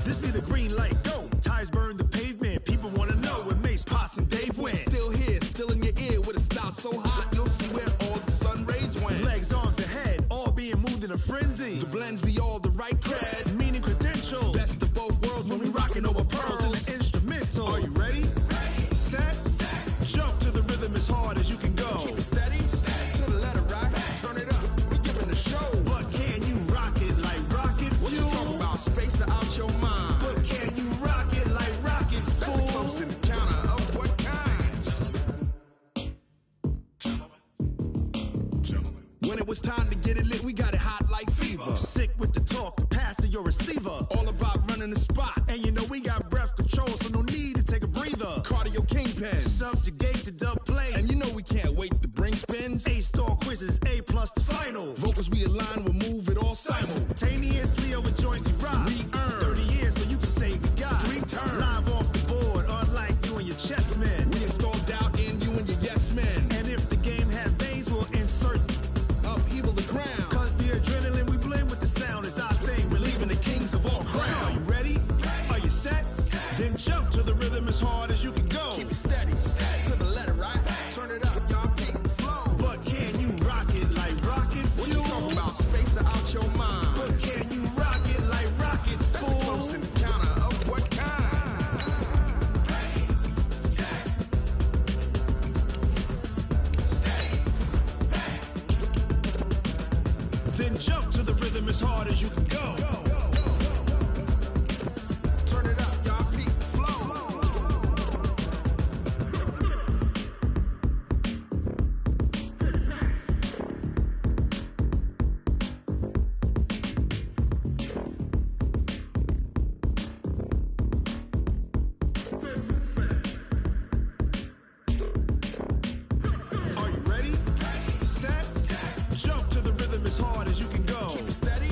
This be the green light, go. Tires burn the pavement. People want to know when Mace, Pops, and Dave went. Still here, still in your ear with a style so hot, you'll see where all the sun rays went. Legs, arms, the head, all being moved in a frenzy. The blends be all the right cred. Meaning credentials. Best of both worlds When we rockin' over pearls in the instrumental. Are you ready? Set. Jump to the rhythm as hard as you can go. Keep it steady, to the letter right. Turn it up, we giving the show. But can you rock it like rocket fuel? What you talking about? Space or out your mind? But can you rock it like rockets, That's fool? a close encounter of what kind? Gentlemen. When it was time to get it lit, we got it hot like fever. Sick with the talk, pass to your receiver. All about running the spot. And you know we got breath control, so no need to take a breather. Cardio kingpin. Subjugate the dub play. And you know we can't wait to bring spins. A-star quizzes, A+ the final. Vocals we align, we'll move it all Simultaneously over joints we rock. We earn 30 years so you can say we got 3 turns. live off the board, unlike you and your chess men. We install doubt in you and your yes men. And if the game had veins, we'll insert Upheaval the ground. cause the adrenaline we blend with the sound is our thing. Relieving the kings of all Crown. crown. Are you ready? Are you set? Then jump to the rhythm as hard as you can go. Keep it steady, to the letter right. Turn it up, y'all beat the flow. But can you rock it like rocket What you fuel? talking about? Space or out your mind? But can you rock it like rockets, That's a fool? close encounter of what kind? Then jump to the rhythm as hard as you can go. Turn it up, y'all beat the flow. Are you ready? Set. Jump to the rhythm as hard as you can go. Keep it steady,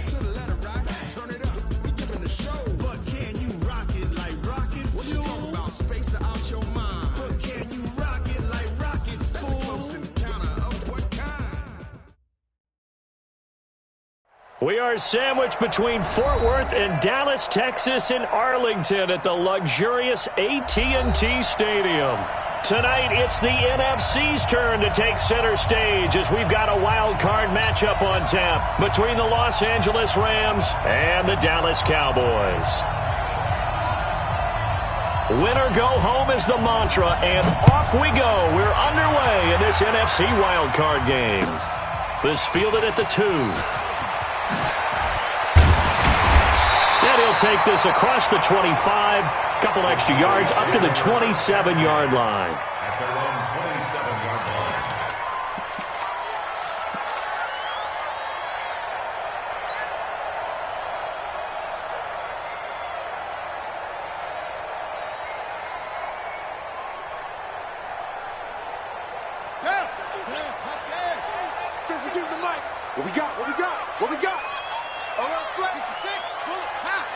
to the letter right. Turn it up, we giving the show. But can you rock it like rocket What you fuel? talking about? Space or out your mind? But can you rock it like rockets, That's a fool? close encounter of what kind? We are sandwiched between Fort Worth and Dallas, Texas, and Arlington at the luxurious AT&T Stadium. Tonight, it's the NFC's turn to take center stage as we've got a wild card matchup on tap between the Los Angeles Rams and the Dallas Cowboys. Winner go home is the mantra, and off we go. We're underway in this NFC wild card game. This fielded at the 2. And he'll take this across the 25, couple extra yards up to the 27-yard line. At their own 27-yard line. Use the mic. What we got? What we got? What we got? Alert flat. 66. Bullet. Half.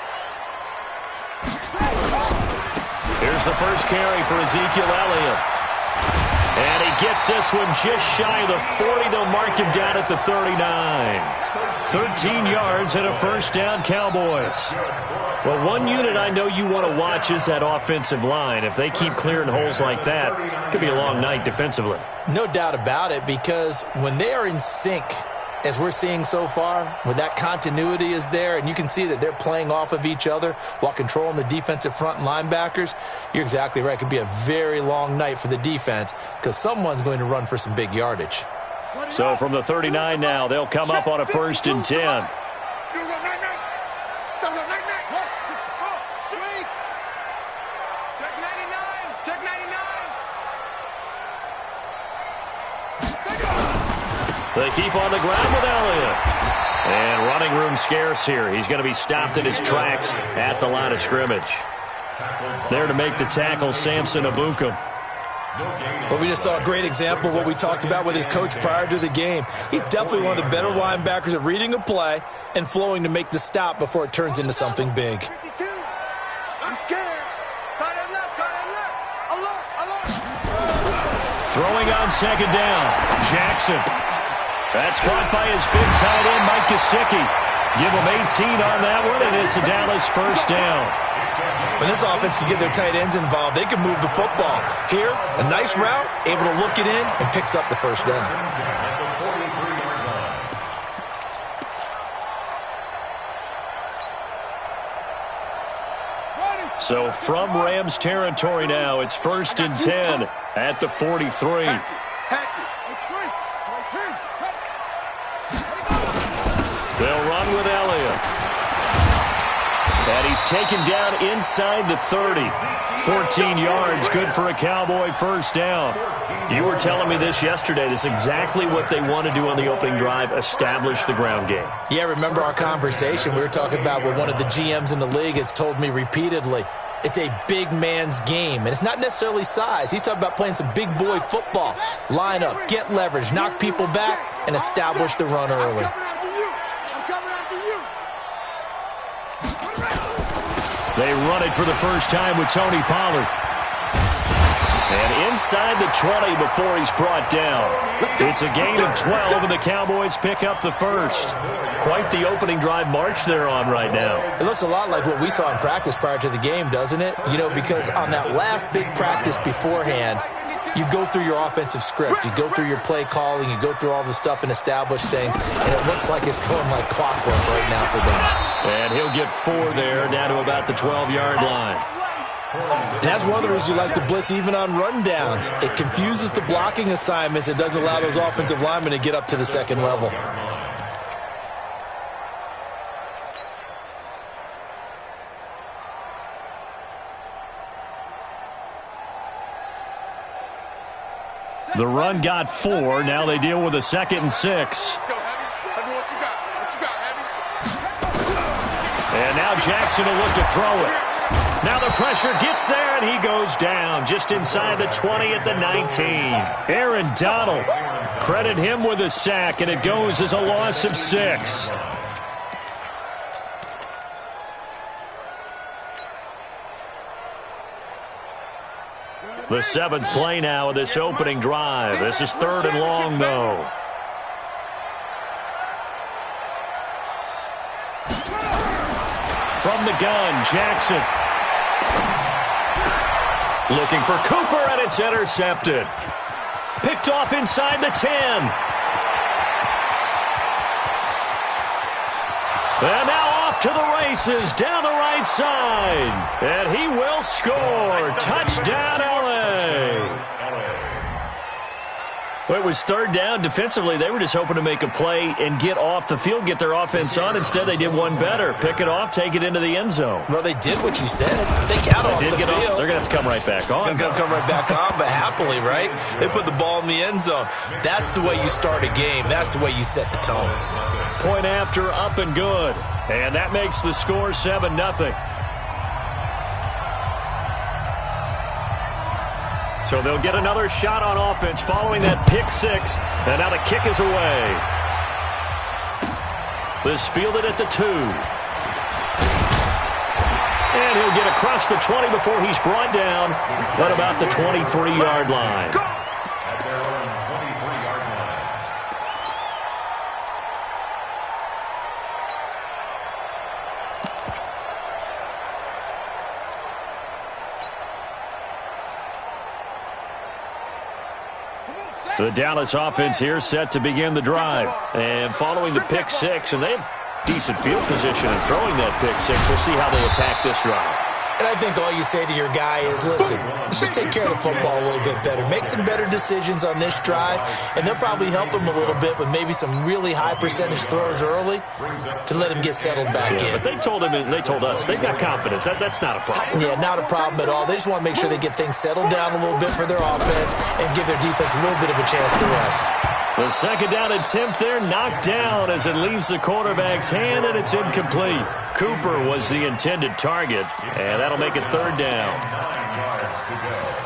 Here's the first carry for Ezekiel Elliott. And he gets this one just shy of the 40. They'll mark him down at the 39. 13 yards and a first down, Cowboys. Well, one unit I know you want to watch is that offensive line. If they keep clearing holes like that, it could be a long night defensively. No doubt about it, because when they are in sync, as we're seeing so far, when that continuity is there, and you can see that they're playing off of each other while controlling the defensive front and linebackers, you're exactly right. It could be a very long night for the defense because someone's going to run for some big yardage. So from the 39 now, they'll come up on a 1st and 10. They keep on the ground with Elliott. And running room scarce here. He's going to be stopped in his tracks at the line of scrimmage. There to make the tackle, Samson Abukum. Well, we just saw a great example of what we talked about with his coach prior to the game. He's definitely one of the better linebackers at reading a play and flowing to make the stop before it turns into something big. I'm scared. Throwing on 2nd down, Jackson. That's caught by his big tight end, Mike Gesicki. Give them 18 on that one, and it's a Dallas first down. When this offense can get their tight ends involved, they can move the football. Here, a nice route, able to look it in, and picks up the first down. So from Rams territory now, it's 1st and 10 at the 43. They'll run with Elliott. And he's taken down inside the 30. 14 yards, good for a Cowboy first down. You were telling me this yesterday. This is exactly what they want to do on the opening drive, establish the ground game. Yeah, remember our conversation? We were talking about what one of the GMs in the league has told me repeatedly. It's a big man's game, and it's not necessarily size. He's talking about playing some big boy football. Line up, get leverage, knock people back, and establish the run early. They run it for the first time with Tony Pollard. And inside the 20 before he's brought down. It's a gain of 12, and the Cowboys pick up the first. Quite the opening drive march they're on right now. It looks a lot like what we saw in practice prior to the game, doesn't it? You know, because on that last big practice beforehand, you go through your offensive script. You go through your play calling. You go through all the stuff and establish things. And it looks like it's going like clockwork right now for them. And he'll get 4 there, down to about the 12-yard line. And that's one of the reasons you like to blitz even on rundowns. It confuses the blocking assignments. It doesn't allow those offensive linemen to get up to the second level. The run got 4. Now they deal with a 2nd and 6. Let's go, Heavy. Heavy, what you got? What you got, Heavy? And now Jackson will look to throw it. Now the pressure gets there, and he goes down just inside the 20 at the 19. Aaron Donald, credit him with a sack, and it goes as a loss of 6. The 7th play now of this opening drive. This is 3rd and long, though. From the gun, Jackson. Looking for Cooper, and it's intercepted. Picked off inside the 10. And now off to the races, down the right side. And he will score. Touchdown, LA. Well, it was 3rd down. Defensively, they were just hoping to make a play and get off the field, get their offense on. Instead, they did one better. Pick it off, take it into the end zone. Well, they did what you said. They got off the field. They're going to have to come right back on. They're going to come right back on, but happily, right? They put the ball in the end zone. That's the way you start a game. That's the way you set the tone. Point after, up and good. And that makes the score 7-0. So they'll get another shot on offense following that pick 6. And now the kick is away. This fielded at the 2. And he'll get across the 20 before he's brought down at about the 23-yard line. At their own 23-yard line. The Dallas offense here set to begin the drive. And following the pick 6, and they have decent field position in throwing that pick 6. We'll see how they attack this drive. And I think all you say to your guy is, listen, let's just take care of the football a little bit better. Make some better decisions on this drive, and they'll probably help him a little bit with maybe some really high percentage throws early to let him get settled back in. But they told us, they've got confidence. That's not a problem. Yeah, not a problem at all. They just want to make sure they get things settled down a little bit for their offense and give their defense a little bit of a chance to rest. The 2nd down attempt there knocked down as it leaves the quarterback's hand, and it's incomplete. Cooper was the intended target, and that'll make it 3rd down. 9 yards to go.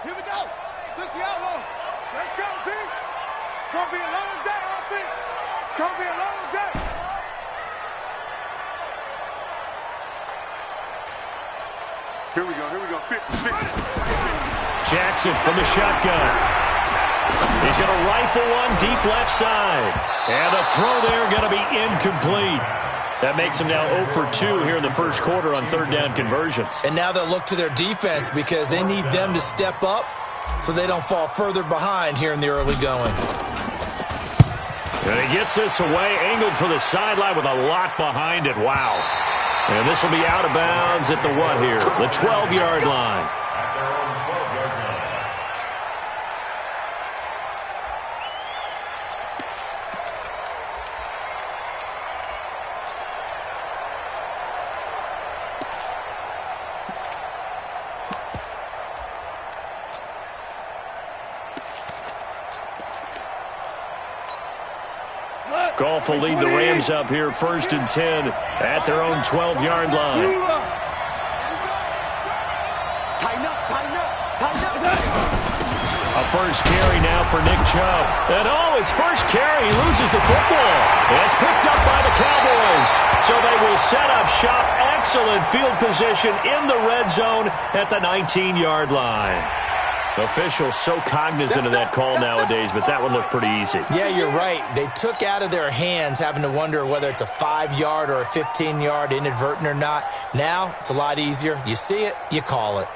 Here we go. 60 out long. Let's go, team. Here we go. 50. Jackson from the shotgun. He's going to rifle one deep left side. And the throw there going to be incomplete. That makes them now 0 for 2 here in the first quarter on third down conversions. And now they'll look to their defense because they need them to step up so they don't fall further behind here in the early going. And he gets this away, angled for the sideline with a lot behind it. Wow. And this will be out of bounds at the what here? The 12-yard line. At their own 12-yard line. Goff will lead the Rams up here, 1st and 10 at their own 12-yard line. Tighten up. A first carry now for Nick Chubb. And his first carry, he loses the football. It's picked up by the Cowboys. So they will set up shop. Excellent field position in the red zone at the 19-yard line. Officials so cognizant of that call nowadays, but that one looked pretty easy. Yeah, you're right. They took out of their hands having to wonder whether it's a 5-yard or a 15-yard, inadvertent or not. Now, it's a lot easier. You see it, you call it.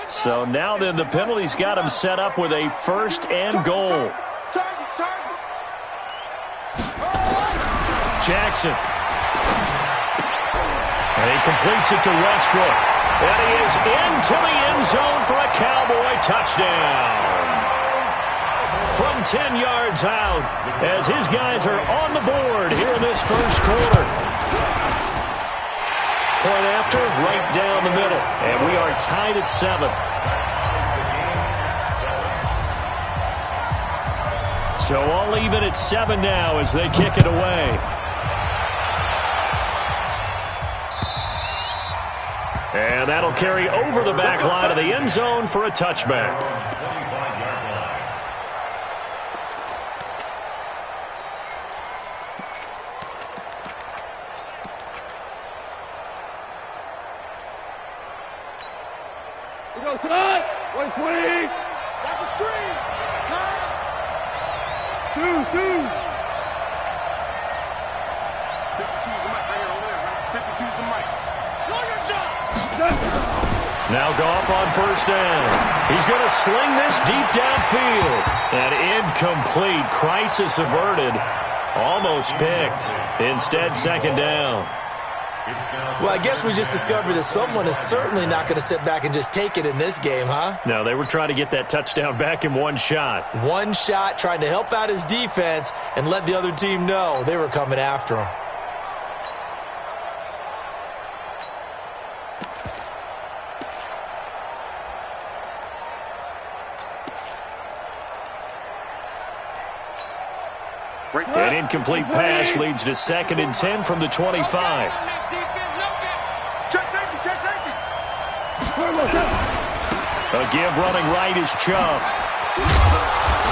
So now then, the penalty's got him set up with a 1st and goal. Jackson. And he completes it to Westbrook. And he is into the end zone for a Cowboy touchdown. From 10 yards out, as his guys are on the board here in this first quarter. Point after, right down the middle. And we are tied at 7. So all even at 7 now as they kick it away. And that'll carry over the back line of the end zone for a touchback. We go tonight. 120. That's a screen. Pass. 2. 52's the mic right here over there, right? 52's the mic. Now Goff on 1st down. He's going to sling this deep downfield. And incomplete. Crisis averted. Almost picked. Instead, 2nd down. Well, I guess we just discovered that someone is certainly not going to sit back and just take it in this game, huh? No, they were trying to get that touchdown back in one shot. One shot, trying to help out his defense and let the other team know they were coming after him. An incomplete pass leads to 2nd and 10 from the 25. Check safety. A give running right is Chubb.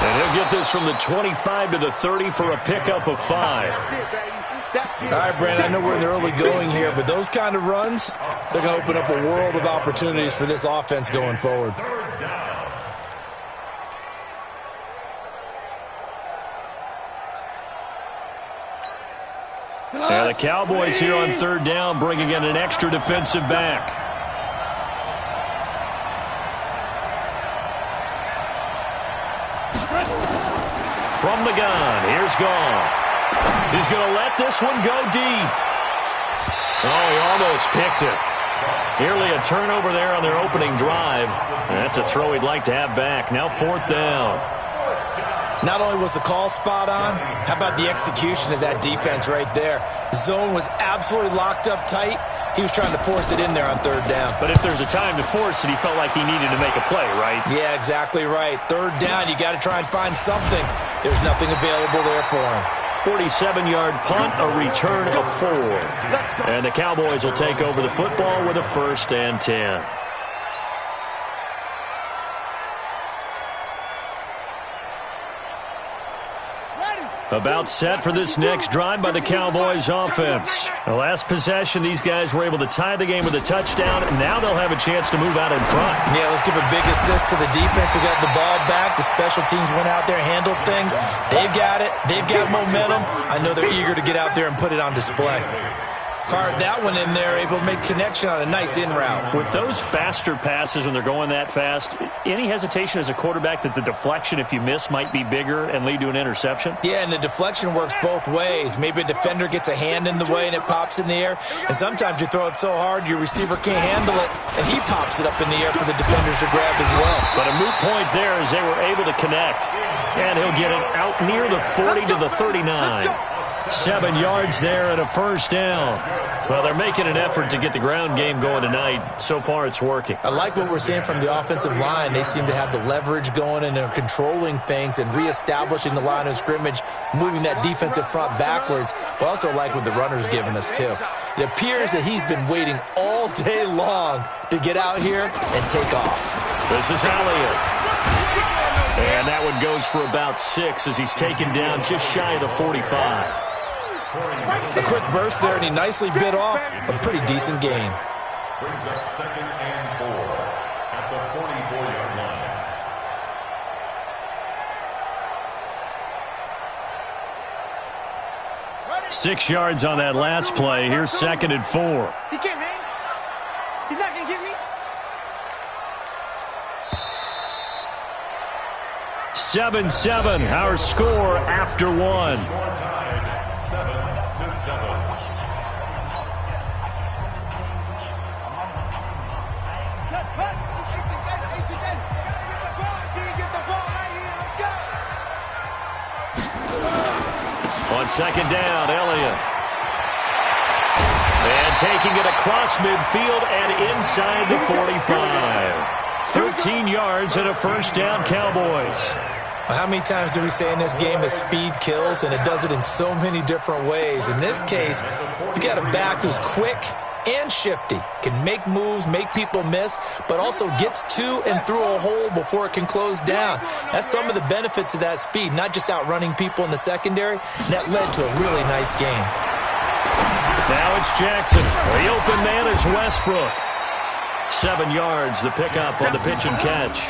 And he'll get this from the 25 to the 30 for a pickup of 5. All right, Brandon, I know we're in the early going here, but those kind of runs, they're going to open up a world of opportunities for this offense going forward. And the Cowboys here on 3rd down, bringing in an extra defensive back. From the gun, here's Goff. He's going to let this one go deep. Oh, he almost picked it. Nearly a turnover there on their opening drive. That's a throw he'd like to have back. Now 4th down. Not only was the call spot on, how about the execution of that defense right there? The zone was absolutely locked up tight. He was trying to force it in there on 3rd down. But if there's a time to force it, he felt like he needed to make a play, right? Yeah, exactly right. 3rd down, you got to try and find something. There's nothing available there for him. 47-yard punt, a return of 4. And the Cowboys will take over the football with a 1st and 10. Ready. About set for this next drive by the Cowboys offense. The last possession, these guys were able to tie the game with a touchdown, and now they'll have a chance to move out in front. Yeah, let's give a big assist to the defense who got the ball back. The special teams went out there, handled things. They've got it. They've got momentum. I know they're eager to get out there and put it on display. Fired that one in there, able to make connection on a nice in route. With those faster passes when they're going that fast, any hesitation as a quarterback that the deflection, if you miss, might be bigger and lead to an interception? Yeah, and the deflection works both ways. Maybe a defender gets a hand in the way and it pops in the air. And sometimes you throw it so hard your receiver can't handle it, and he pops it up in the air for the defenders to grab as well. But a moot point there as they were able to connect. And he'll get it out near the 40 to the 39. 7 yards there and a first down. Well, they're making an effort to get the ground game going tonight. So far, it's working. I like what we're seeing from the offensive line. They seem to have the leverage going, and they're controlling things and reestablishing the line of scrimmage, moving that defensive front backwards. But also like what the runner's giving us, too. It appears that he's been waiting all day long to get out here and take off. This is Elliott. And that one goes for about 6 as he's taken down just shy of the 45. A quick burst there, and he nicely bit off a pretty decent gain. Brings up 2nd and 4 at the 44-yard line. 6 yards on that last play. Here's 2nd and 4. He can't hang. He's not going to get me. 7-7, our score after 1. 7-7. On 2nd down, Elliott. And taking it across midfield and inside the 45. 13 yards and a first down, Cowboys. How many times do we say in this game that speed kills, and it does it in so many different ways? In this case, you got a back who's quick and shifty, can make moves, make people miss, but also gets to and through a hole before it can close down. That's some of the benefits of that speed, not just outrunning people in the secondary. And that led to a really nice game. Now it's Jackson. The open man is Westbrook. 7 yards, the pickup on the pitch and catch.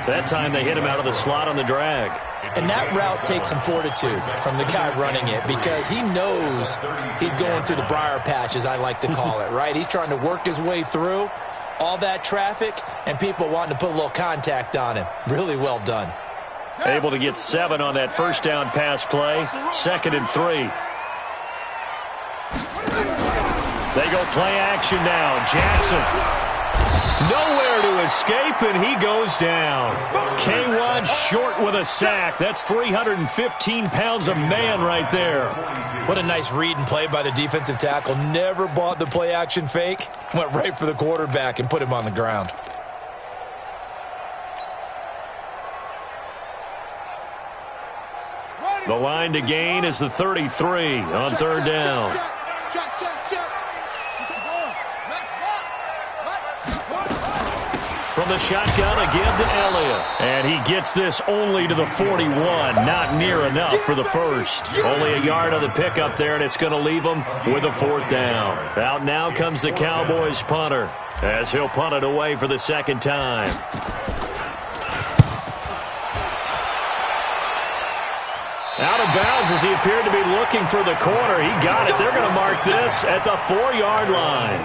That time they hit him out of the slot on the drag. And that route takes some fortitude from the guy running it, because he knows he's going through the briar patch, as I like to call it, right? He's trying to work his way through all that traffic and people wanting to put a little contact on him. Really well done. Able to get 7 on that first down pass play. 2nd and 3. They go play action now. Jackson. Nowhere to escape, and he goes down. K1 short with a sack. That's 315 pounds of man right there. What a nice read and play by the defensive tackle. Never bought the play action fake. Went right for the quarterback and put him on the ground. The line to gain is the 33 on 3rd down. From the shotgun again to Elliott. And he gets this only to the 41. Not near enough for the first. Only a yard on the pickup there, and it's going to leave him with a 4th down. Out now comes the Cowboys punter, as he'll punt it away for the 2nd time. Out of bounds as he appeared to be looking for the corner. He got it. They're going to mark this at the 4-yard line.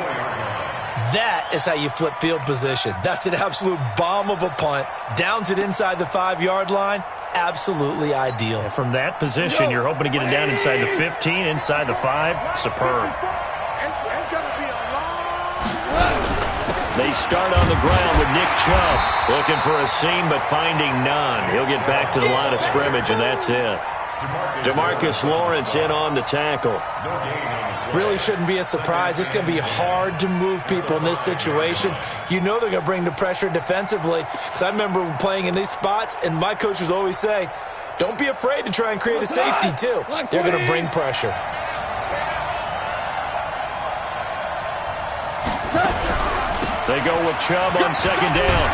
That is how you flip field position. That's an absolute bomb of a punt. Downs it inside the 5-yard line. Absolutely ideal. From that position, you're hoping to get it down inside the 15, inside the 5. Superb. It's going to be a long. They start on the ground with Nick Chubb. Looking for a seam, but finding none. He'll get back to the line of scrimmage, and that's it. DeMarcus Lawrence in on the tackle. Really shouldn't be a surprise. It's going to be hard to move people in this situation. You know they're going to bring the pressure defensively. Because I remember playing in these spots, and my coaches always say, don't be afraid to try and create a safety, too. They're going to bring pressure. They go with Chubb on 2nd down.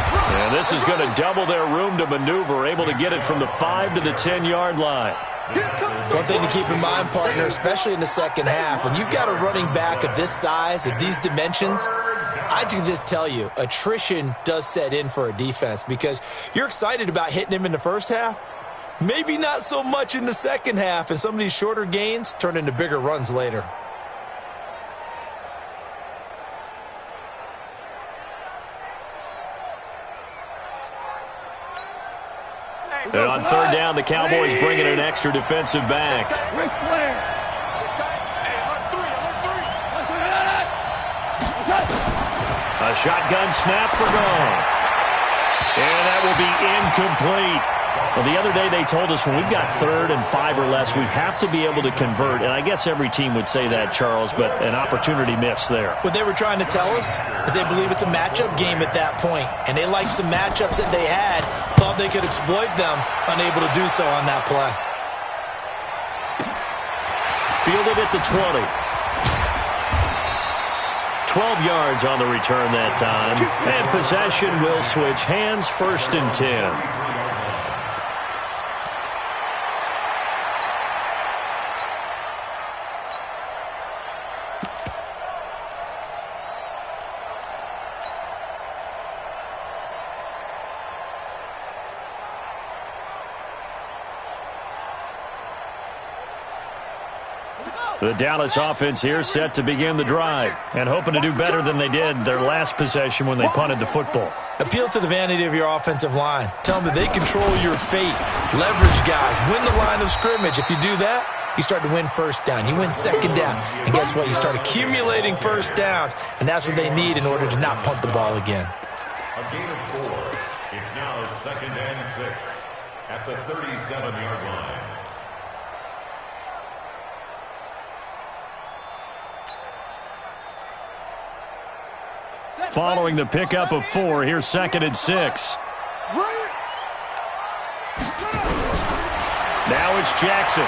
And this is going to double their room to maneuver, able to get it from the 5 to the 10-yard line. One thing to keep in mind, partner, especially in the second half, when you've got a running back of this size, of these dimensions, I can just tell you, attrition does set in for a defense because you're excited about hitting him in the first half, maybe not so much in the second half, and some of these shorter gains turn into bigger runs later. And on third down, the Cowboys bring in an extra defensive back. A shotgun snap for Goff. And that will be incomplete. Well, the other day they told us when we've got 3rd and 5 or less, we have to be able to convert. And I guess every team would say that, Charles, but an opportunity missed there. What they were trying to tell us is they believe it's a matchup game at that point. And they liked some matchups that they had, thought they could exploit them, unable to do so on that play. Fielded at the 20. 12 yards on the return that time. And possession will switch hands, 1st and 10. The Dallas offense here set to begin the drive and hoping to do better than they did their last possession when they punted the football. Appeal to the vanity of your offensive line. Tell them that they control your fate. Leverage guys. Win the line of scrimmage. If you do that, you start to win first down. You win second down. And guess what? You start accumulating first downs. And that's what they need in order to not punt the ball again. A gain of 4. It's now 2nd and 6 at the 37-yard line. Following the pickup of 4, here's 2nd and 6. Now it's Jackson.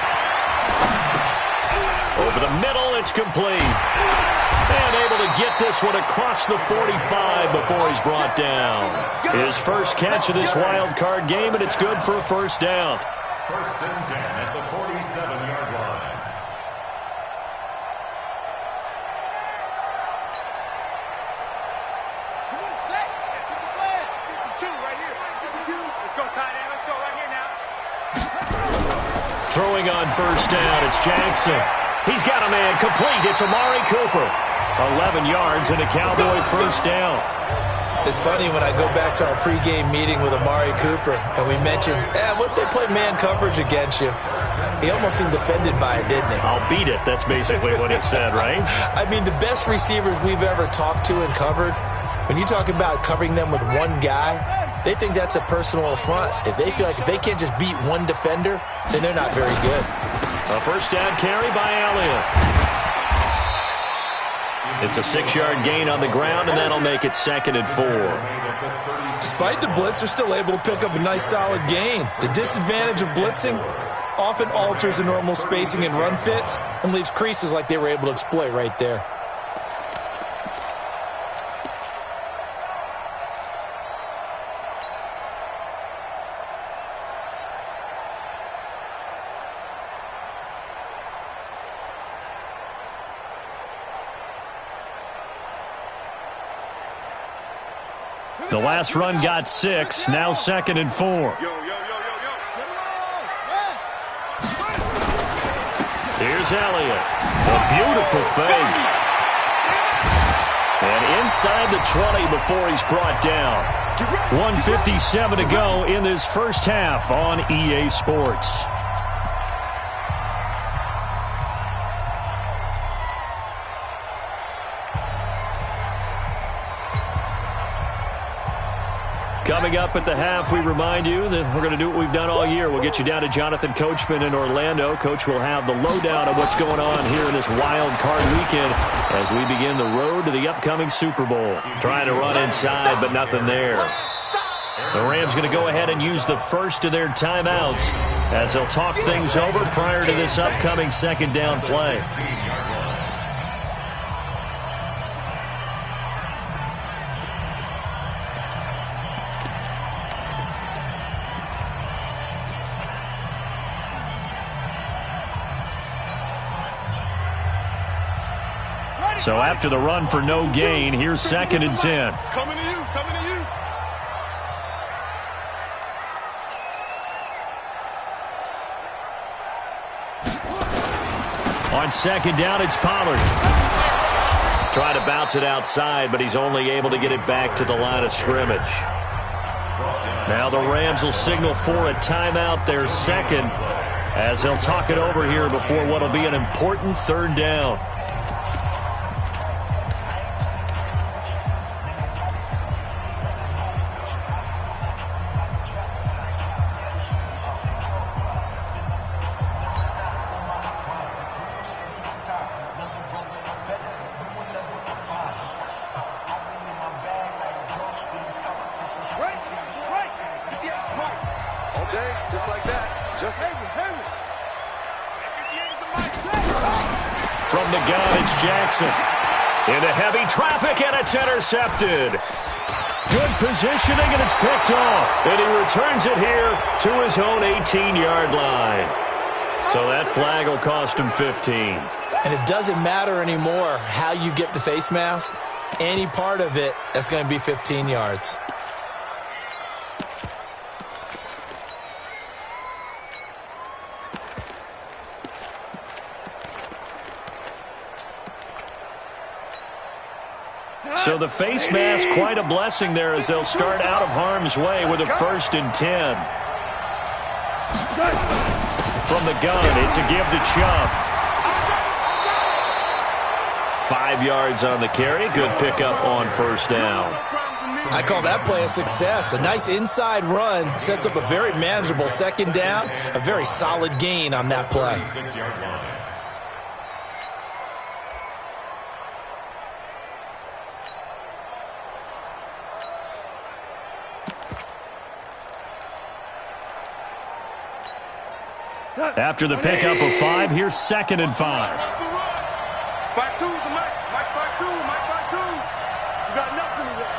Over the middle, it's complete. And able to get this one across the 45 before he's brought down. His first catch of this wild card game, and it's good for a first down. 1st and 10 at the 47-yard line. Throwing on first down, it's Jackson. He's got a man complete. It's Amari Cooper. 11 yards and a Cowboy first down. It's funny when I go back to our pregame meeting with Amari Cooper and we mentioned, what if they play man coverage against you? He almost seemed offended by it, didn't he? I'll beat it. That's basically what he said, right? I mean, the best receivers we've ever talked to and covered, when you talk about covering them with one guy, they think that's a personal affront. If they feel like if they can't just beat one defender, then they're not very good. A first down carry by Elliott. It's a 6-yard gain on the ground, and that'll make it 2nd and 4. Despite the blitz, they're still able to pick up a nice, solid gain. The disadvantage of blitzing often alters the normal spacing and run fits and leaves creases like they were able to exploit right there. The last run got 6, now 2nd and 4. Here's Elliott. A beautiful fake. And inside the 20 before he's brought down. 1:57 to go in this first half on EA Sports. Coming up at the half, we remind you that we're going to do what we've done all year. We'll get you down to Jonathan Coachman in Orlando. Coach will have the lowdown of what's going on here in this wild card weekend as we begin the road to the upcoming Super Bowl. Trying to run inside, but nothing there. The Rams going to go ahead and use the first of their timeouts as they'll talk things over prior to this upcoming second down play. So after the run for no gain, here's 2nd and 10. Coming to you, coming to you. On 2nd down, it's Pollard. Trying to bounce it outside, but he's only able to get it back to the line of scrimmage. Now the Rams will signal for a timeout, their 2nd, as they'll talk it over here before what will be an important 3rd down. From the gun, it's Jackson. Into heavy traffic, and it's intercepted. Good positioning, and it's picked off. And he returns it here to his own 18-yard line. So that flag will cost him 15. And it doesn't matter anymore how you get the face mask. Any part of it, that's going to be 15 yards. So the face mask, quite a blessing there as they'll start out of harm's way with a 1st and 10. From the gun, it's a give to Chubb. 5 yards on the carry. Good pickup on 1st down. I call that play a success. A nice inside run sets up a very manageable 2nd down. A very solid gain on that play. 6-yard line. After the pickup of 5, here's 2nd and 5. 5-2 is the Mike. Mike 5-2. Mike 5-2. You got nothing today.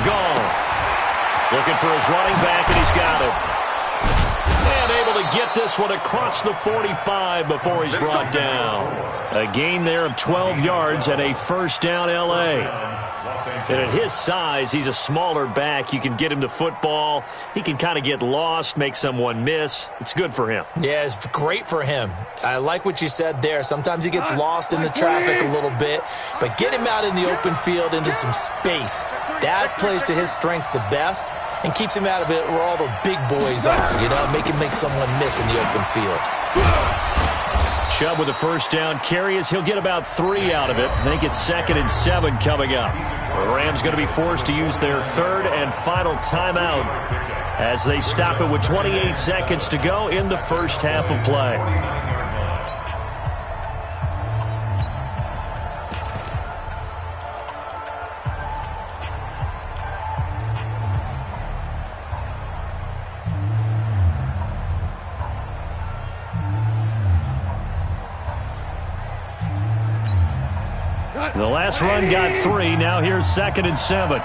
Goff looking for his running back, and he's got it. And able to get this one across the 45 before he's brought down. A gain there of 12 yards and a 1st down L.A. And at his size, he's a smaller back. You can get him to football. He can kind of get lost, make someone miss. It's good for him. Yeah, it's great for him. I like what you said there. Sometimes he gets lost in the traffic a little bit, but get him out in the open field into some space. That plays to his strengths the best and keeps him out of it where all the big boys are, you know, make someone miss in the open field. Chubb with a 1st down carry as he'll get about 3 out of it. Make it 2nd and 7 coming up. The Rams going to be forced to use their 3rd and final timeout as they stop it with 28 seconds to go in the 1st half of play. The last run got 3. Now here's 2nd and 7.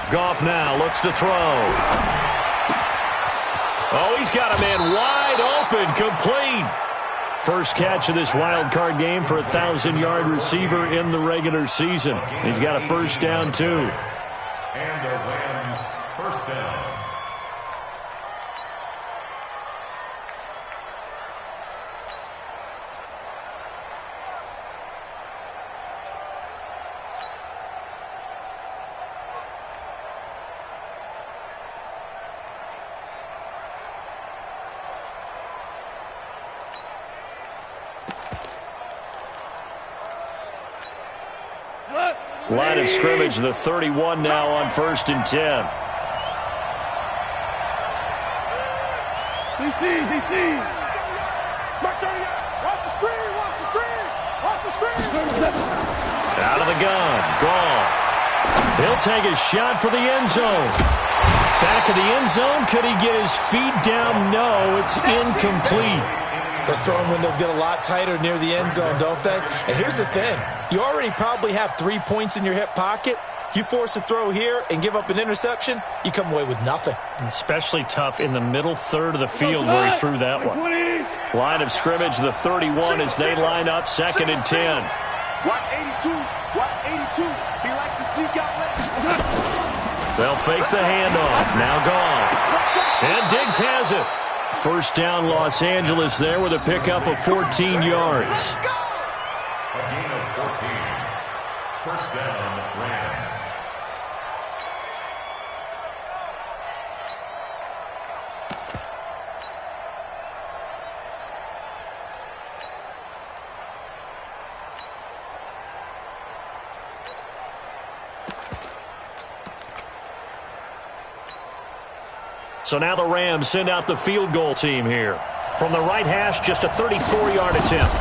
Goff now looks to throw. Oh, he's got a man wide open, complete. First catch of this wild card game for a 1,000-yard receiver in the regular season. He's got a 1st down, too. And the Rams' 1st down. Line of scrimmage, the 31 now on 1st and 10. DC. Watch the screen, watch the screen, watch the screen. Out of the gun, Goff. He'll take a shot for the end zone. Back of the end zone, could he get his feet down? No, it's incomplete. Those throwing windows get a lot tighter near the end zone, don't they? And here's the thing. You already probably have 3 points in your hip pocket. You force a throw here and give up an interception, you come away with nothing. Especially tough in the middle third of the field where he threw that one. Line of scrimmage, the 31 as they line up, 2nd and 10. Watch 82. Watch 82. He likes to sneak out left. They'll fake the handoff. Now gone. And Diggs has it. First down, Los Angeles there with a pickup of 14 yards. A gain of 14. First down, Rams. So now the Rams send out the field goal team here. From the right hash, just a 34-yard attempt.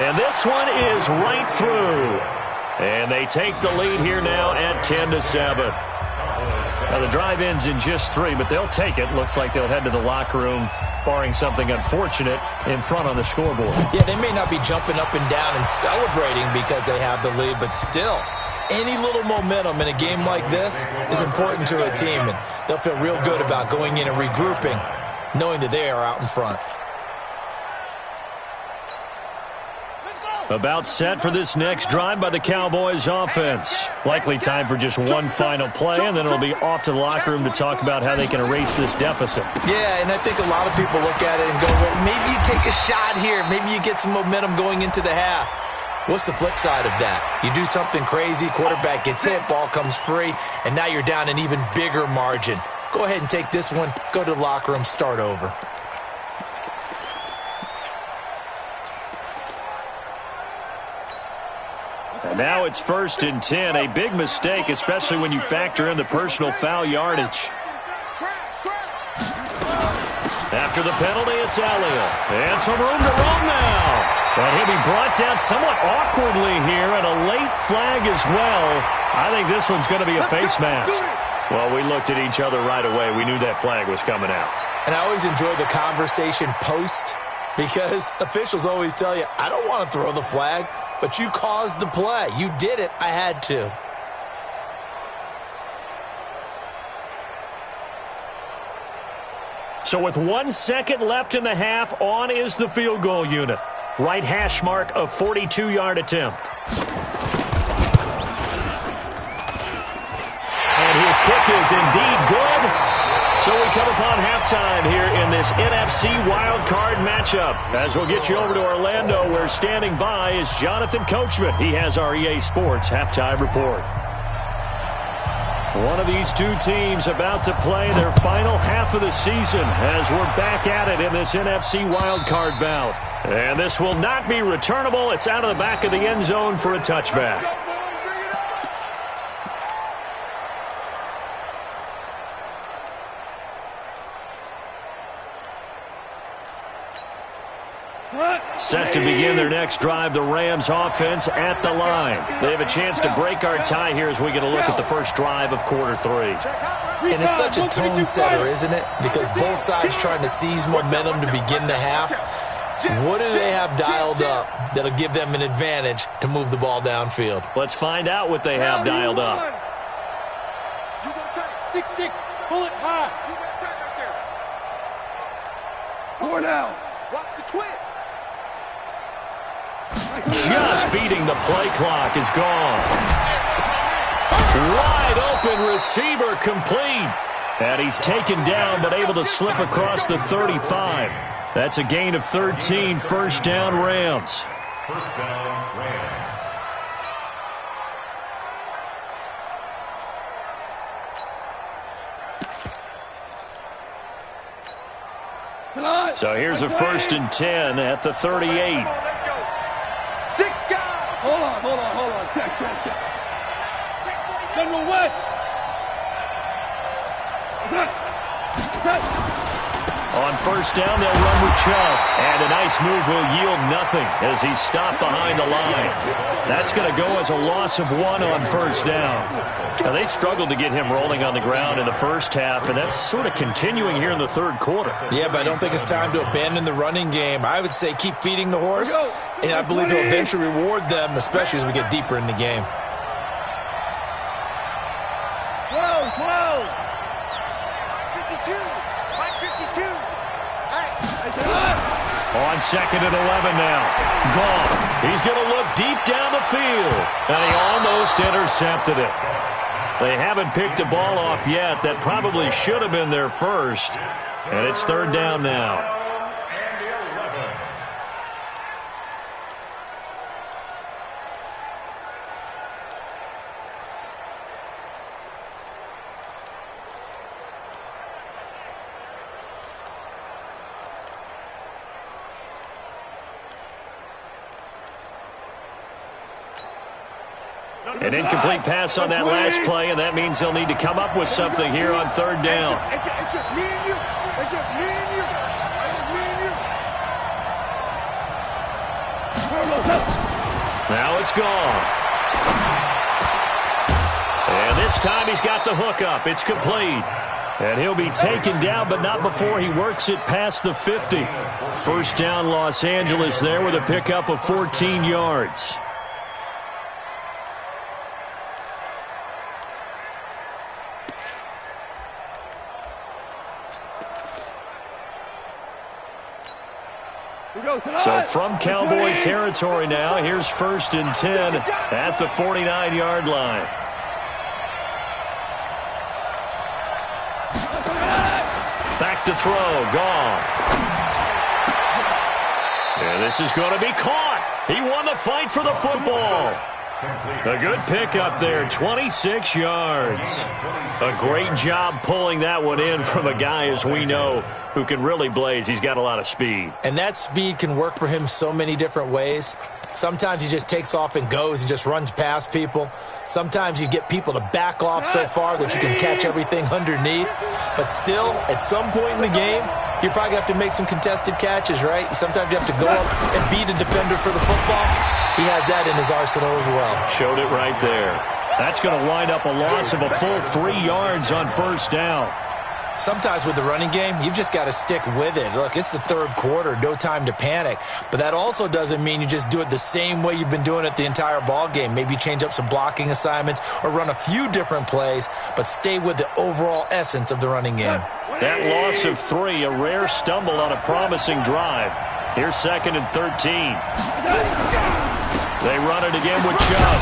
And this one is right through. And they take the lead here now at 10-7. Now the drive ends in just 3, but they'll take it. Looks like they'll head to the locker room, barring something unfortunate, in front on the scoreboard. Yeah, they may not be jumping up and down and celebrating because they have the lead, but still, any little momentum in a game like this is important to a team, and they'll feel real good about going in and regrouping, knowing that they are out in front. About set for this next drive by the Cowboys offense. Likely time for just one final play, and then it'll be off to the locker room to talk about how they can erase this deficit. Yeah, and I think a lot of people look at it and go, well, maybe you take a shot here. Maybe you get some momentum going into the half. What's the flip side of that? You do something crazy, quarterback gets hit, ball comes free, and now you're down an even bigger margin. Go ahead and take this one, go to the locker room, start over. And now it's 1st and 10, a big mistake, especially when you factor in the personal foul yardage. After the penalty, it's Elliott. And some room to roam now. But he'll be brought down somewhat awkwardly here, and a late flag as well. I think this one's going to be a face mask. Well, we looked at each other right away. We knew that flag was coming out. And I always enjoy the conversation post, because officials always tell you, I don't want to throw the flag, but you caused the play. You did it. I had to. So with 1 second left in the half, on is the field goal unit. Right hash mark of 42-yard attempt. And his kick is indeed good. So we come upon halftime here in this NFC wildcard matchup. As we'll get you over to Orlando, where standing by is Jonathan Coachman. He has our EA Sports halftime report. One of these two teams about to play their final half of the season as we're back at it in this NFC wildcard bout. And this will not be returnable. It's out of the back of the end zone for a touchback. Set to begin their next drive, the Rams offense at the line. They have a chance to break our tie here as we get a look at the first drive of quarter 3. And it's such a tone setter, isn't it? Because both sides trying to seize momentum to begin the half. What do they have dialed up that'll give them an advantage to move the ball downfield? Let's find out what they have dialed up. 6-6, pull it high. Four down. Watch the twist. Just beating the play clock is gone. Wide open receiver complete. And he's taken down but able to slip across the 35. That's a gain of 13, first down Rams. First down, Rams. So here's a 1st and 10 at the 38. Let's go. 6 guys. Hold on. Check. General West. On first down, they'll run with Chubb. And a nice move will yield nothing as he's stopped behind the line. That's going to go as a loss of 1 on first down. Now, they struggled to get him rolling on the ground in the first half, and that's sort of continuing here in the third quarter. Yeah, but I don't think it's time to abandon the running game. I would say keep feeding the horse, and I believe he'll eventually reward them, especially as we get deeper in the game. 2nd and 11 now. Goff, he's going to look deep down the field, and he almost intercepted it. They haven't picked a ball off yet. That probably should have been their first, and it's 3rd down now. An incomplete pass on that last play, and that means they'll need to come up with something here on 3rd down. It's just me and you. It's just me and you. It's just me and you. Now it's gone. And this time he's got the hook up. It's complete. And he'll be taken down, but not before he works it past the 50. 1st down, Los Angeles there with a pickup of 14 yards. So from Cowboy territory now, here's 1st and 10 at the 49-yard line. Back to throw, Goff. And this is going to be caught. He won the fight for the football. A good pickup there, 26 yards. A great job pulling that one in from a guy, as we know, who can really blaze. He's got a lot of speed. And that speed can work for him so many different ways. Sometimes he just takes off and goes and just runs past people. Sometimes you get people to back off so far that you can catch everything underneath. But still, at some point in the game, you probably have to make some contested catches, right? Sometimes you have to go up and beat a defender for the football. He has that in his arsenal as well. Showed it right there. That's going to wind up a loss of a full 3 yards on 1st down. Sometimes with the running game, you've just got to stick with it. Look, it's the 3rd quarter, no time to panic. But that also doesn't mean you just do it the same way you've been doing it the entire ball game. Maybe change up some blocking assignments or run a few different plays, but stay with the overall essence of the running game. That loss of 3, a rare stumble on a promising drive. Here's 2nd and 13. They run it again with Chubb.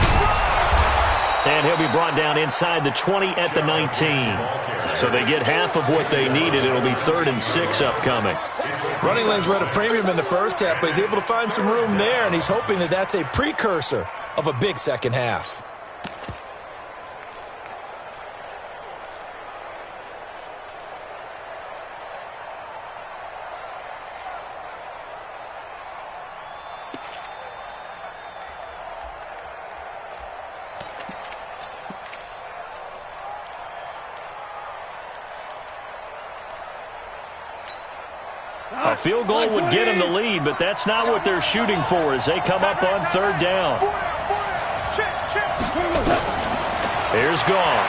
And he'll be brought down inside the 20 at the 19. So they get half of what they needed. It'll be 3rd and 6 upcoming. Running lanes were at a premium in the first half, but he's able to find some room there, and he's hoping that that's a precursor of a big second half. A field goal would get him the lead, but that's not what they're shooting for as they come up on 3rd down. Here's Goff.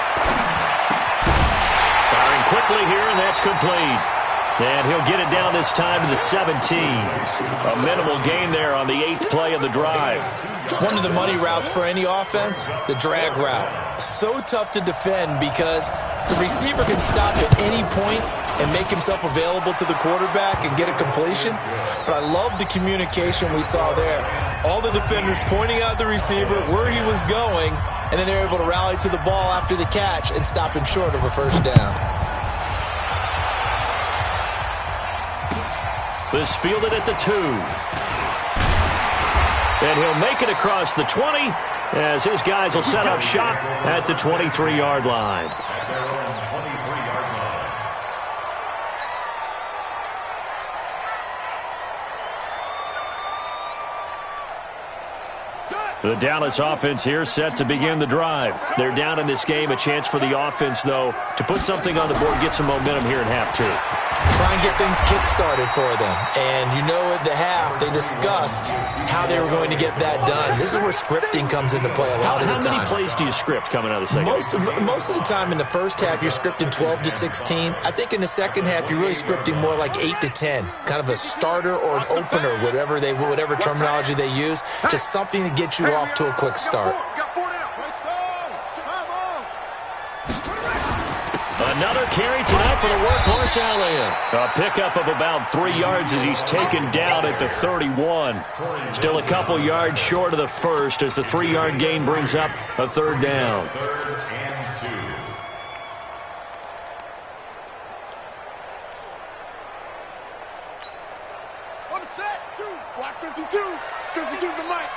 Firing quickly here, and that's complete. And he'll get it down this time to the 17. A minimal gain there on the 8th play of the drive. One of the money routes for any offense, the drag route. So tough to defend because the receiver can stop at any point and make himself available to the quarterback and get a completion. But I love the communication we saw there. All the defenders pointing out the receiver, where he was going, and then they're able to rally to the ball after the catch and stop him short of a 1st down. This fielded at the 2. And he'll make it across the 20 as his guys will set up shop at the 23-yard line. The Dallas offense here set to begin the drive. They're down in this game. A chance for the offense, though, to put something on the board, get some momentum here in half 2. Try and get things kick-started for them. And you know at the half, they discussed how they were going to get that done. This is where scripting comes into play a lot of the time. How many plays do you script coming out of the second half? Most of the time in the first half, you're scripting 12 to 16. I think in the second half, you're really scripting more like 8 to 10. Kind of a starter or an opener, whatever terminology they use. Just something to get you off to a quick start. Another carry tonight for the workhorse Elliott. A pickup of about 3 yards as he's taken down at the 31. Still a couple yards short of the first as the 3-yard gain brings up a third down. Third and 2. On the set, 2, block 52. 52's the mic.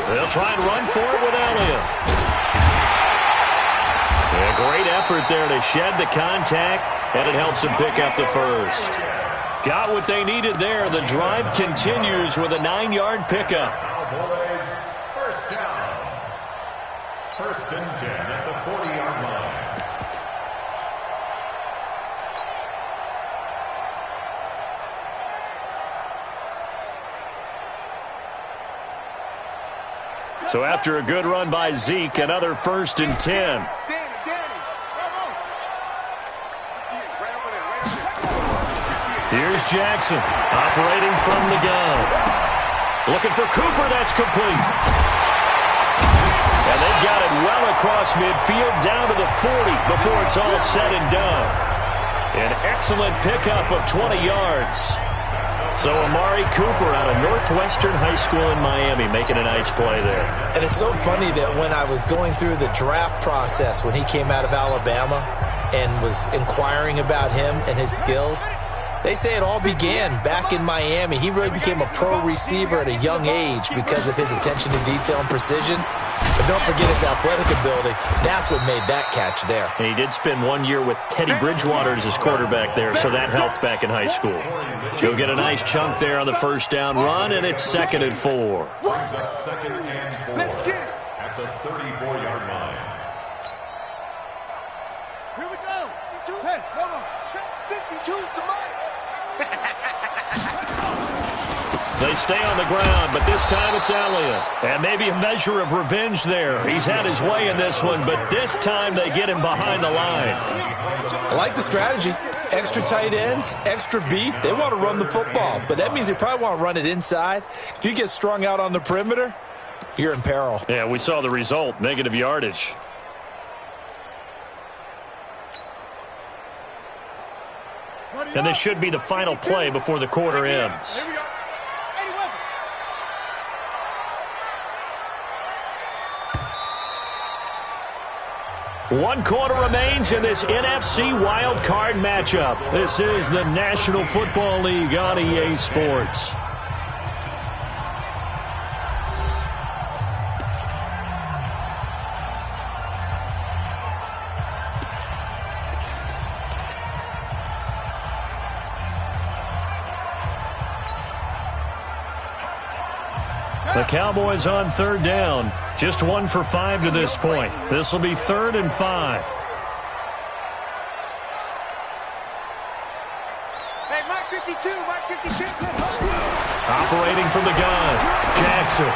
They'll try and run for it with Elliott. A great effort there to shed the contact, and it helps him pick up the first. Got what they needed there. The drive continues with a 9-yard pickup. Cowboys, first down. First and 10 at the 40-yard line. So after a good run by Zeke, another first and 10. Here's Jackson, operating from the gun. Looking for Cooper, that's complete. And they've got it well across midfield, down to the 40 before it's all said and done. An excellent pickup of 20 yards. So Amari Cooper out of Northwestern High School in Miami making a nice play there. And it's so funny that when I was going through the draft process when he came out of Alabama and was inquiring about him and his skills, they say it all began back in Miami. He really became a pro receiver at a young age because of his attention to detail and precision. But don't forget his athletic ability. That's what made that catch there. And he did spend 1 year with Teddy Bridgewater as his quarterback there, so that helped back in high school. He'll get a nice chunk there on the first down run, and it's 2nd and 4. Brings up 2nd and 4 at the 34-yard line. Here we go. 52. Hey, hold on. 52's the mic. They stay on the ground, but this time it's Elliott. And maybe a measure of revenge there. He's had his way in this one, but this time they get him behind the line. I like the strategy. Extra tight ends, extra beef. They want to run the football, but that means they probably want to run it inside. If you get strung out on the perimeter, you're in peril. Yeah, we saw the result, negative yardage. And this should be the final play before the quarter ends. Here we go. One quarter remains in this NFC Wild Card matchup. This is the National Football League on EA Sports. The Cowboys on third down. Just 1 for 5 to this point. This will be 3rd and 5. Hey, Mike 52, Mike 52. Operating from the gun, Jackson.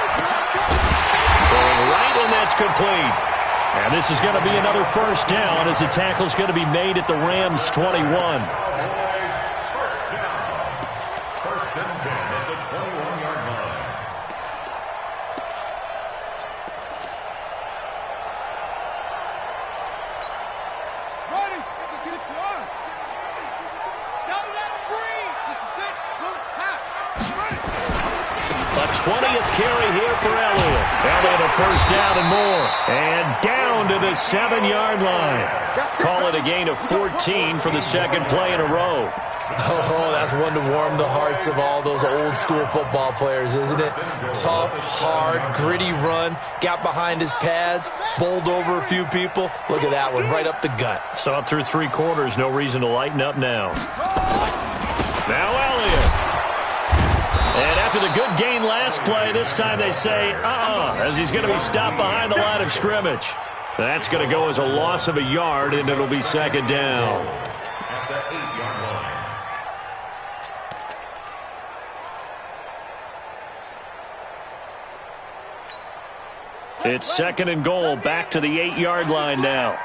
Throwing right, and that's complete. And this is going to be another first down as the tackle's going to be made at the Rams' 21. First and 10 at the 21-yard line. Ready? Get it flying. Don't let him breathe. 66. Pull it. Half. Ready. A 20th carry here for Elliott. Elliott a first down and more. And down to the 7-yard line. Call it a gain of 14 for the second play in a row. Oh, that's one to warm the hearts of all those old school football players, isn't it? Tough, hard, gritty run, got behind his pads, bowled over a few people. Look at that one, right up the gut. Saw it through 3 quarters, no reason to lighten up now. Now Elliott. And after the good gain last play, this time they say, as he's going to be stopped behind the line of scrimmage. That's going to go as a loss of a yard, and it'll be second down. At the 8-yard line. It's second and goal, back to the 8-yard line now.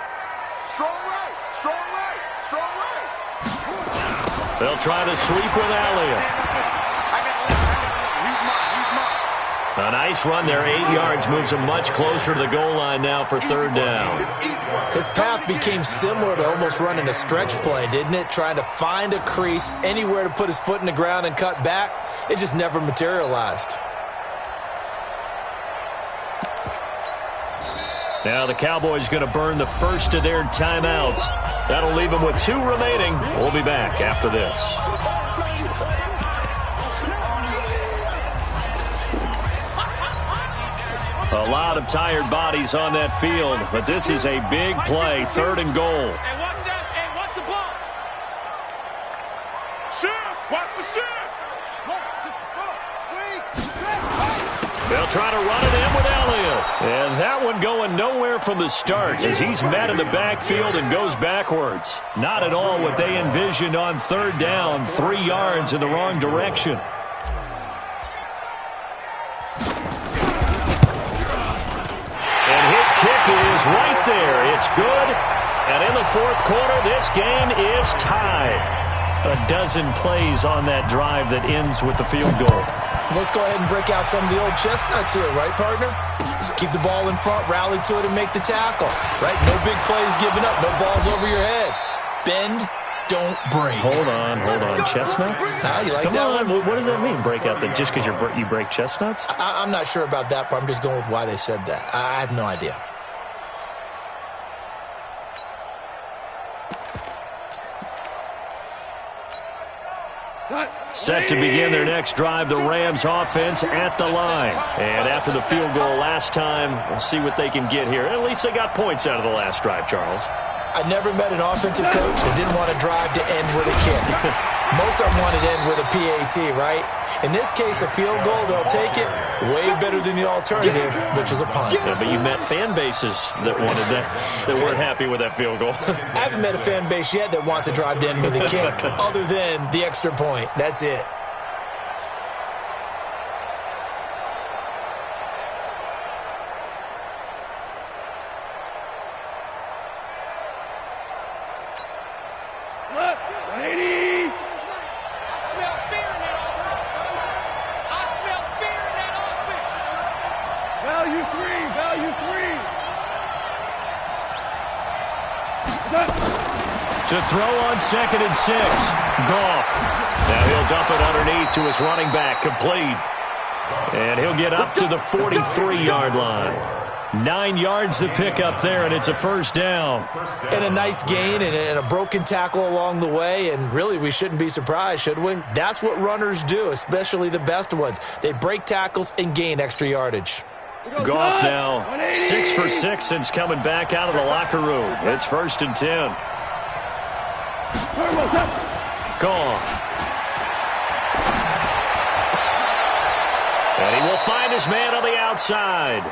Strong right. Strong right. Strong right. They'll try to sweep with Elliott. He's mine. He's mine. A nice run there, 8 yards, moves him much closer to the goal line now for third down. His path became similar to almost running a stretch play, didn't it? Trying to find a crease, anywhere to put his foot in the ground and cut back. It just never materialized. Now the Cowboys going to burn the first of their timeouts. That'll leave them with 2 remaining. We'll be back after this. A lot of tired bodies on that field, but this is a big play, 3rd and goal. Hey, watch that. Hey, watch the ball. Shoot. Watch the shoot. They'll try to run it in with Elliott. And that one going nowhere from the start as he's met in the backfield and goes backwards. Not at all what they envisioned on 3rd down, 3 yards in the wrong direction. Is right there. It's good. And in the 4th quarter, this game is tied. A dozen plays on that drive that ends with the field goal. Let's go ahead and break out some of the old chestnuts here, right, partner? Keep the ball in front, rally to it, and make the tackle, right? No big plays given up, no balls over your head. Bend, don't break. Hold on. Chestnuts? You like Come that on. one? What does that mean, break out? Just because you break chestnuts? I'm not sure about that, but I'm just going with why they said that. I have no idea. Set to begin their next drive, the Rams offense at the line. And after the field goal last time, we'll see what they can get here. At least they got points out of the last drive, Charles. I never met an offensive coach that didn't want to drive to end with a kick. Most of them wanted to end with a PAT, right? In this case, a field goal, they'll take it. Way better than the alternative, which is a punt. Yeah, but you met fan bases that wanted that weren't happy with that field goal. I haven't met a fan base yet that wants to drive to end with a kick, other than the extra point. That's it. To throw on 2nd and 6. Goff. Now he'll dump it underneath to his running back. Complete. And he'll get up to the 43-yard line. 9 yards to pick up there, and it's a first down. And a nice gain and a broken tackle along the way, and really we shouldn't be surprised, should we? That's what runners do, especially the best ones. They break tackles and gain extra yardage. Goff now 6 for 6 since coming back out of the locker room. It's 1st and 10. Gone. And he will find his man on the outside.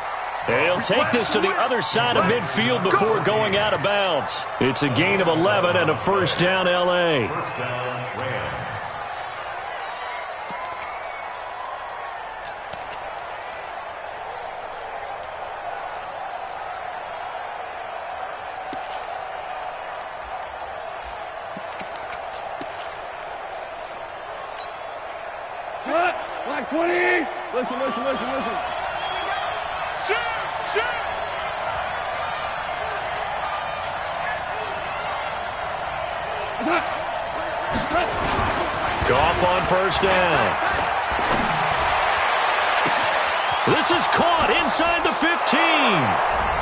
And he'll take this to the other side of midfield before going out of bounds. It's a gain of 11 and a first down, L.A. First down, Rams. Black 20. Listen. Shoot. Goff on first down. This is caught inside the 15.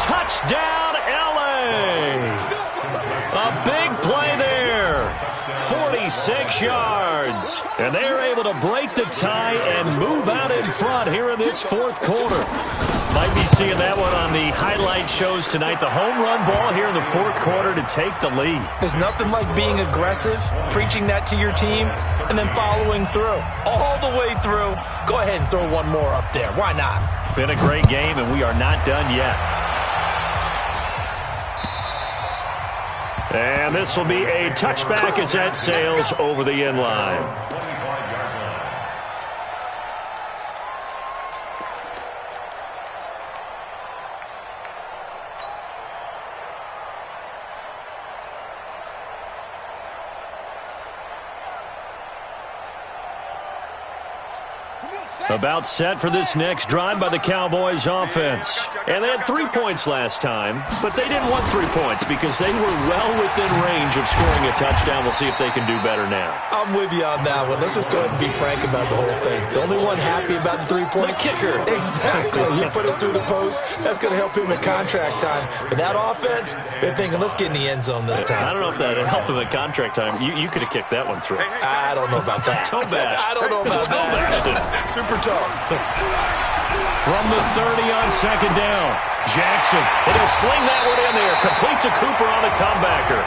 Touchdown, L.A. A big play there. 46 yards. And they're able to break the tie and move out in front here in this 4th quarter. Might be seeing that one on the highlight shows tonight. The home run ball here in the 4th quarter to take the lead. There's nothing like being aggressive, preaching that to your team, and then following through. All the way through. Go ahead and throw one more up there. Why not? Been a great game, and we are not done yet. And this will be a touchback as that sails over the end line. About set for this next drive by the Cowboys offense. And they had 3 points last time, but they didn't want 3 points because they were well within range of scoring a touchdown. We'll see if they can do better now. I'm with you on that one. Let's just go ahead and be frank about the whole thing. The only one happy about the 3-point kicker. Exactly. He put it through the post. That's going to help him in contract time. But that offense, they're thinking, let's get in the end zone this time. I don't know if that helped him in contract time. You could have kicked that one through. I don't know about that. Toe bash. I don't know about that. Super tough. From the 30 on second down, Jackson. And he'll sling that one in there. Complete to Cooper on a comebacker.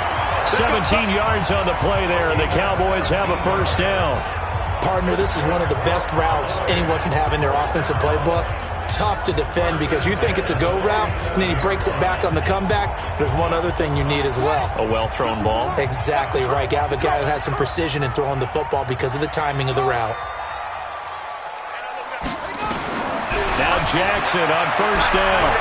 17 yards on the play there, and the Cowboys have a first down. Partner, this is one of the best routes anyone can have in their offensive playbook. Tough to defend because you think it's a go route, and then he breaks it back on the comeback. There's one other thing you need as well. A well-thrown ball. Exactly right. You have a guy who has some precision in throwing the football because of the timing of the route. Now Jackson on first down.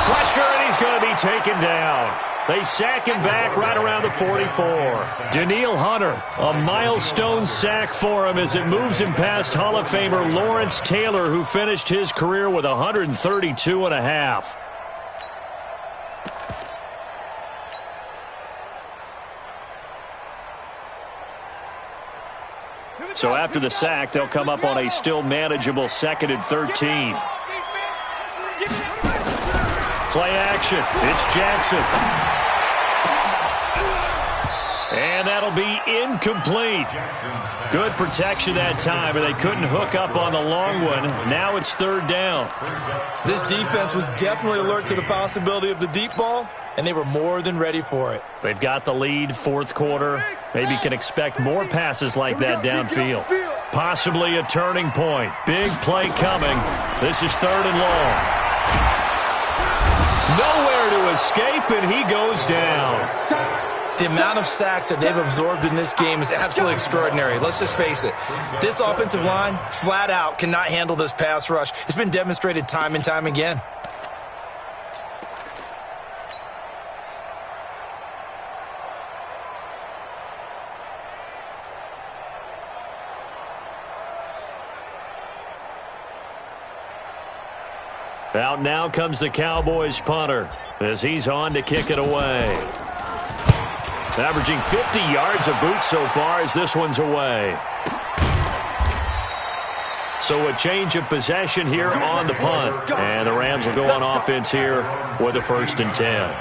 Pressure, and he's going to be taken down. They sack him back right around the 44. Danielle Hunter, a milestone sack for him as it moves him past Hall of Famer Lawrence Taylor, who finished his career with 132.5. So after the sack, they'll come up on a still manageable 2nd and 13. Play action. It's Jackson. And that'll be incomplete. Good protection that time, and they couldn't hook up on the long one. Now it's 3rd down. This defense was definitely alert to the possibility of the deep ball, and they were more than ready for it. They've got the lead, 4th quarter. Maybe can expect more passes like that downfield. Possibly a turning point. Big play coming. This is 3rd and long. Nowhere to escape, and he goes down. The amount of sacks that they've absorbed in this game is absolutely extraordinary. Let's just face it. This offensive line, flat out, cannot handle this pass rush. It's been demonstrated time and time again. Out now comes the Cowboys punter as he's on to kick it away. Averaging 50 yards a boot so far as this one's away. So a change of possession here on the punt. And the Rams will go on offense here with a 1st and 10.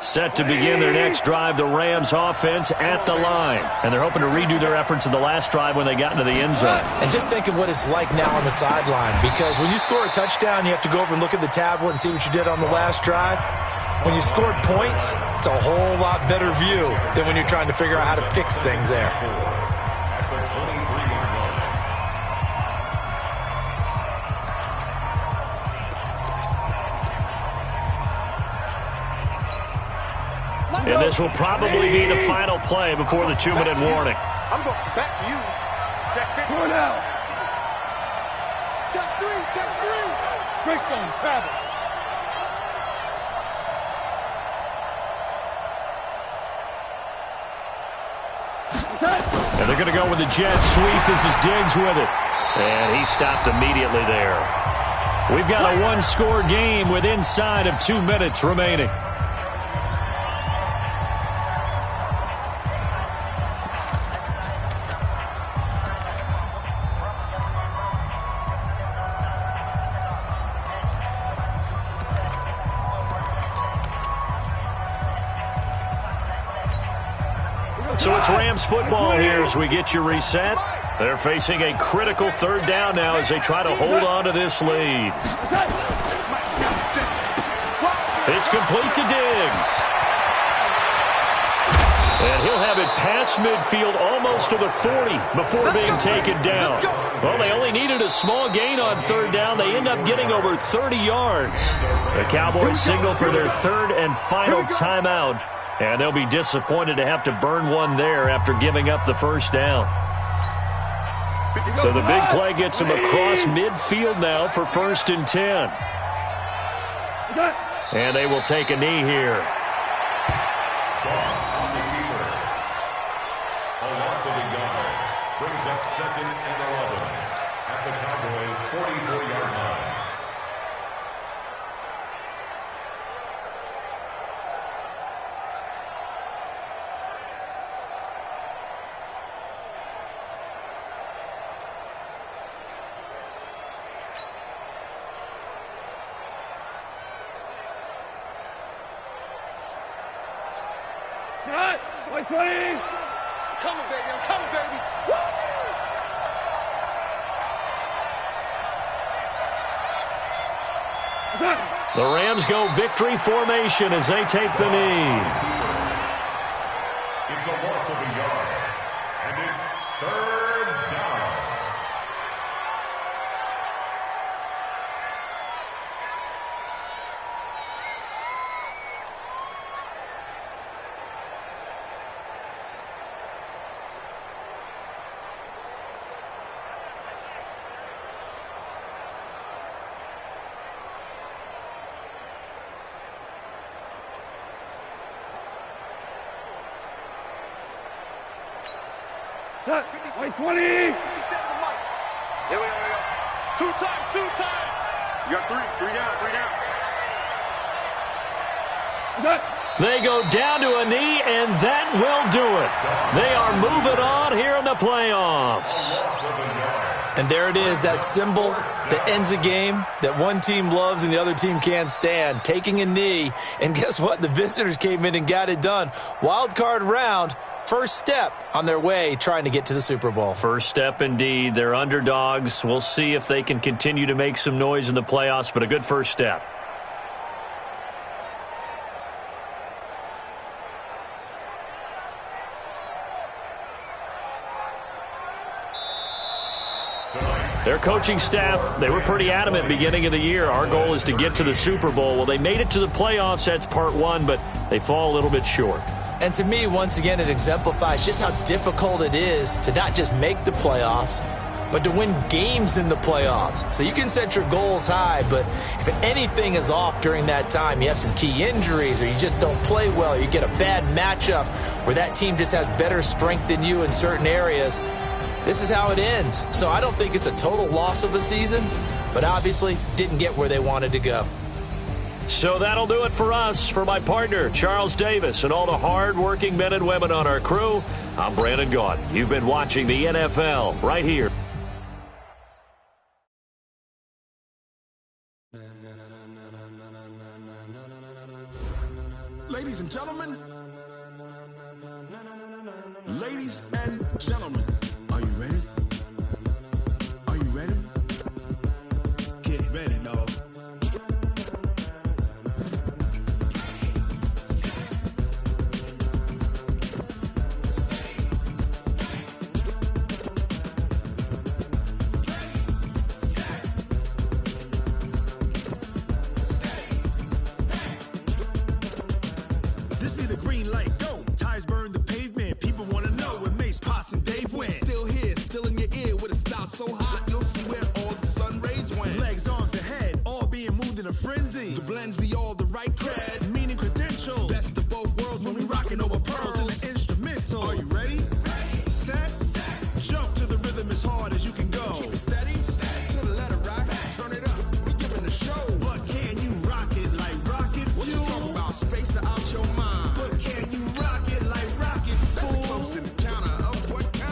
Set to begin their next drive, the Rams offense at the line. And they're hoping to redo their efforts in the last drive when they got into the end zone. And just think of what it's like now on the sideline, because when you score a touchdown, you have to go over and look at the tablet and see what you did on the last drive. When you scored points, it's a whole lot better view than when you're trying to figure out how to fix things there. And this will probably be the final play before the 2-minute warning. I'm going back to you. Check 3. Going out. Check 3. Check 3. Greystone travel. And they're going to go with the jet sweep. This is Diggs with it. And he stopped immediately there. We've got a one-score game with inside of 2 minutes remaining. So it's Rams football here as we get you reset. They're facing a critical 3rd down now as they try to hold on to this lead. It's complete to Diggs. And he'll have it past midfield almost to the 40 before being taken down. Well, they only needed a small gain on 3rd down. They end up getting over 30 yards. The Cowboys signal for their 3rd and final timeout And they'll be disappointed to have to burn one there after giving up the first down. So the big play gets him across midfield now for 1st and 10. And they will take a knee here. A loss of a yard brings up 2nd and 11 at the Cowboys' 44-yard line. I'm coming, baby. Woo! The Rams go victory formation as they take the knee. It's a loss of a yard, and it's 3rd down. Wait, 20! Here we go. 2 times. You got 3 down. They go down to a knee, and that will do it. They are moving on here in the playoffs. And there it is, that symbol that ends a game that one team loves and the other team can't stand, taking a knee. And guess what? The visitors came in and got it done. Wild card round, first step on their way trying to get to the Super Bowl. First step indeed. They're underdogs. We'll see if they can continue to make some noise in the playoffs, but a good first step. Their coaching staff, they were pretty adamant beginning of the year. Our goal is to get to the Super Bowl. Well, they made it to the playoffs. That's part one, but they fall a little bit short. And to me, once again, it exemplifies just how difficult it is to not just make the playoffs, but to win games in the playoffs. So you can set your goals high, but if anything is off during that time, you have some key injuries or you just don't play well, or you get a bad matchup where that team just has better strength than you in certain areas, this is how it ends. So I don't think it's a total loss of a season, but obviously didn't get where they wanted to go. So that'll do it for us. For my partner, Charles Davis, and all the hard-working men and women on our crew, I'm Brandon Gaudin. You've been watching the NFL right here. Ladies and gentlemen, are you ready? Are you ready? Get ready, dog. This be the green light, go. Tires burn the pavement. People want to know where Mace, Poss, and Dave went. Still here, still in your ear with a style so hot, you'll see where all the sun rays went. Legs, arms, and head, all being moved in a frenzy. The blends be all the right cred, meaning credentials. Best of both worlds when we rockin' over pearls in the instrumental. Are you ready? Set, jump to the rhythm as hard as you can go. Keep it steady, to the letter rock, turn it up, we giving the show. But can you rock it like rocket fuel? What you talking about, space or out your mind? But can you rock it like rockets, fool? That's a close encounter of what kind?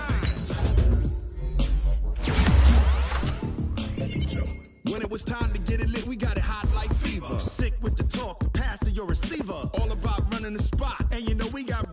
When it was time to get it lit, we got it hot like fever. Sick with the talk, the pass to your receiver. All about running the spot, and you know we got